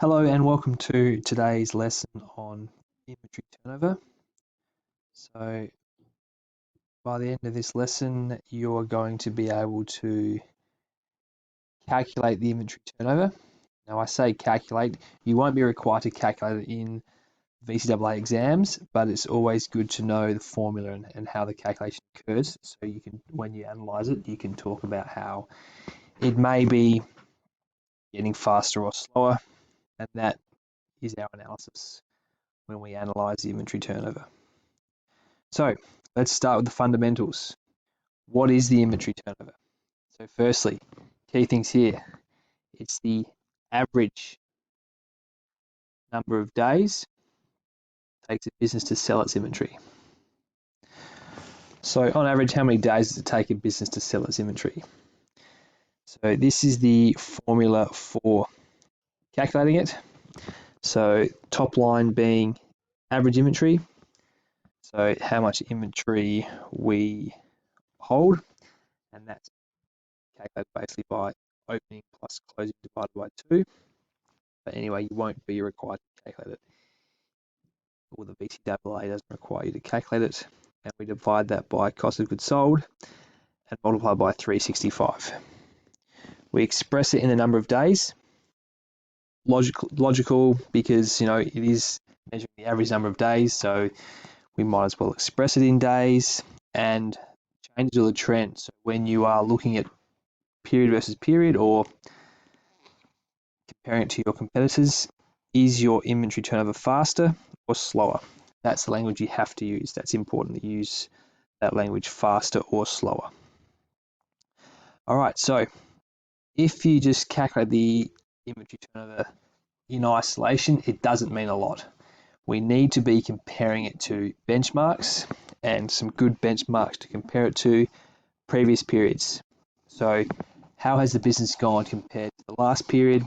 Hello and welcome to today's lesson on inventory turnover. So by the end of this lesson, you're going to be able to calculate the inventory turnover. Now I say calculate, you won't be required to calculate it in VCAA exams, but it's always good to know the formula and how the calculation occurs. So you can, when you analyze it, you can talk about how it may be getting faster or slower, and that is our analysis when we analyze the inventory turnover. So let's start with the fundamentals. What is the inventory turnover? So firstly, key things here, it's the average number of days it takes a business to sell its inventory. So on average, how many days does it take a business to sell its inventory? So this is the formula for calculating it. So top line being average inventory, so how much inventory we hold, and that's calculated basically by opening plus closing divided by 2. But anyway, you won't be required to calculate it, or the VCAA doesn't require you to calculate it. And we divide that by cost of goods sold and multiply by 365. We express it in the number of days. Logical because it is measuring the average number of days, so we might as well express it in days and change it to the trend. So when you are looking at period versus period or comparing it to your competitors, is your inventory turnover faster or slower? That's the language you have to use. That's important to use that language, faster or slower. All right, so if you just calculate the inventory turnover in isolation, it doesn't mean a lot. We need to be comparing it to benchmarks and some good benchmarks to compare it to previous periods. So how has the business gone compared to the last period?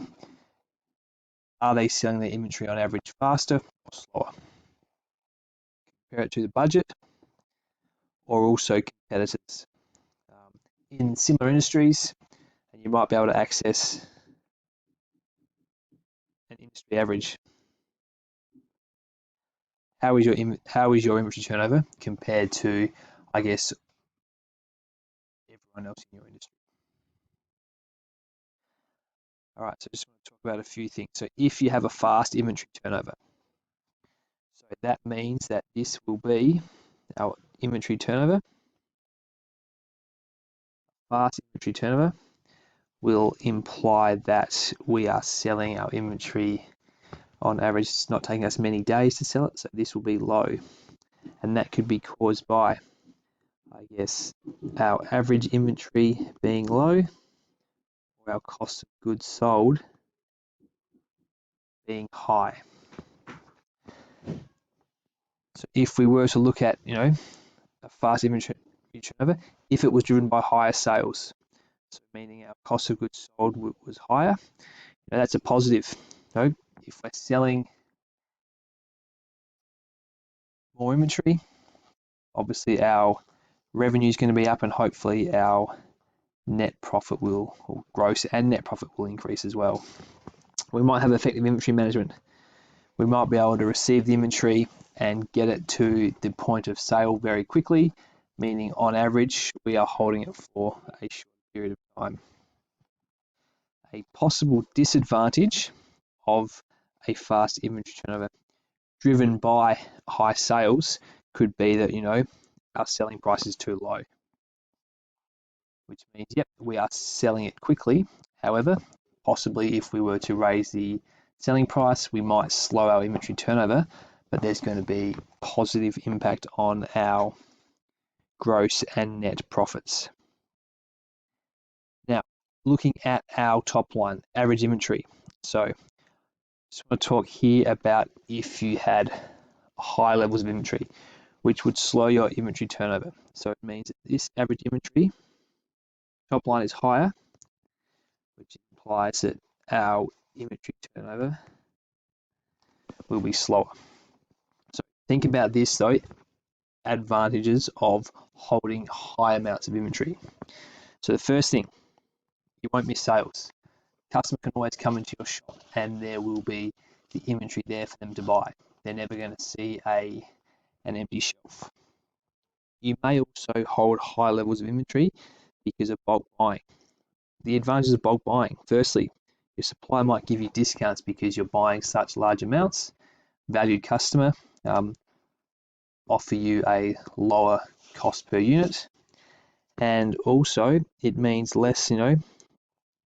Are they selling their inventory on average faster or slower? Compare it to the budget or also competitors. In similar industries, and you might be able to access an industry average. How is your inventory turnover compared to, I guess, everyone else in your industry? All right, so I just want to talk about a few things. So if you have a fast inventory turnover, so that means that this will be our inventory turnover. Fast inventory turnover will imply that we are selling our inventory on average. It's not taking us many days to sell it, so this will be low. And that could be caused by, I guess, our average inventory being low or our cost of goods sold being high. So if we were to look at, a fast inventory turnover, if it was driven by higher sales, so meaning our cost of goods sold was higher, that's a positive. If we're selling more inventory, obviously our revenue is going to be up and hopefully our net profit will, or gross and net profit will increase as well. We might have effective inventory management. We might be able to receive the inventory and get it to the point of sale very quickly, meaning on average we are holding it for a short period of time. A possible disadvantage of a fast inventory turnover driven by high sales could be that our selling price is too low, which means we are selling it quickly. However, possibly if we were to raise the selling price, we might slow our inventory turnover, but there's going to be positive impact on our gross and net profits. Now, looking at our top line, average inventory. So just want to talk here about if you had high levels of inventory, which would slow your inventory turnover. So it means that this average inventory top line is higher, which implies that our inventory turnover will be slower. So think about this though, advantages of holding high amounts of inventory. So the first thing, you won't miss sales. customer can always come into your shop and there will be the inventory there for them to buy. They're never going to see an empty shelf. You may also hold high levels of inventory because of bulk buying. The advantages of bulk buying: firstly, your supplier might give you discounts because you're buying such large amounts. Valued customer offer you a lower cost per unit, and also it means less,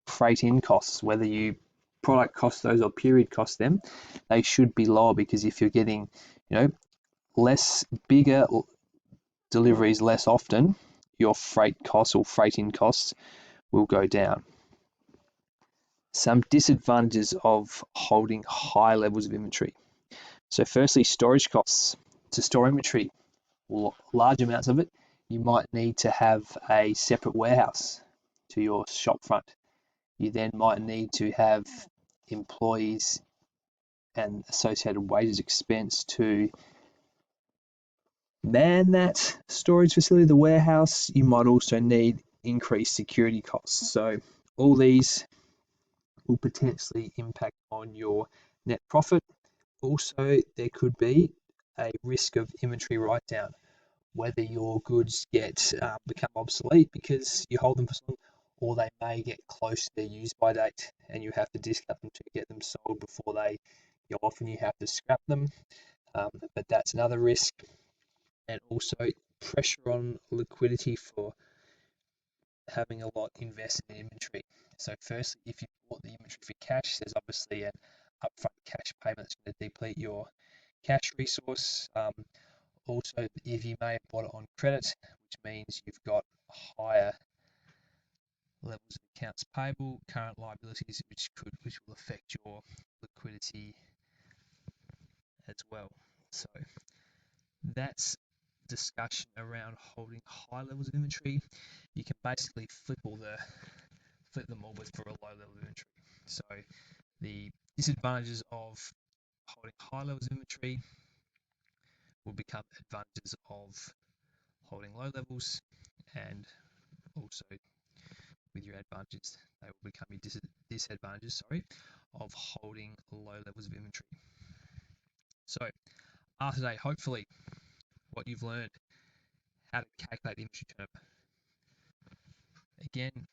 freight in costs. Whether you product cost those or period cost them, they should be lower, because if you're getting, less bigger deliveries less often, your freight costs or freight in costs will go down. Some disadvantages of holding high levels of inventory. So firstly, storage costs. To store inventory, large amounts of it, you might need to have a separate warehouse to your shop front. You then might need to have employees and associated wages expense to man that storage facility, the warehouse. You might also need increased security costs. So all these will potentially impact on your net profit. Also, there could be a risk of inventory write-down, whether your goods become obsolete because you hold them for so long, or they may get close to their use-by date and you have to discount them to get them sold before they go off and you have to scrap them. But that's another risk. And also pressure on liquidity for having a lot invested in inventory. So firstly, if you bought the inventory for cash, there's obviously an upfront cash payment that's going to deplete your cash resource. Also, if you may have bought it on credit, which means you've got higher levels of accounts payable, current liabilities, which will affect your liquidity as well. So that's discussion around holding high levels of inventory. You can basically flip them all for a low level of inventory. So the disadvantages of holding high levels of inventory will become advantages of holding low levels, and also with your advantages, they will become your disadvantages, of holding low levels of inventory. So after today, hopefully what you've learned, how to calculate the inventory turnover. Again,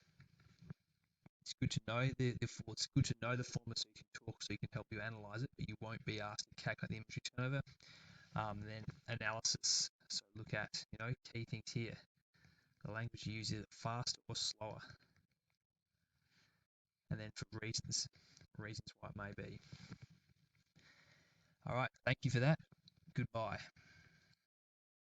it's good to know it's good to know the formula so you can talk, so you can help you analyze it, but you won't be asked to calculate the inventory turnover. Then analysis. So look at, key things here. The language you use, is it faster or slower? And then for reasons why it may be. All right, thank you for that. Goodbye.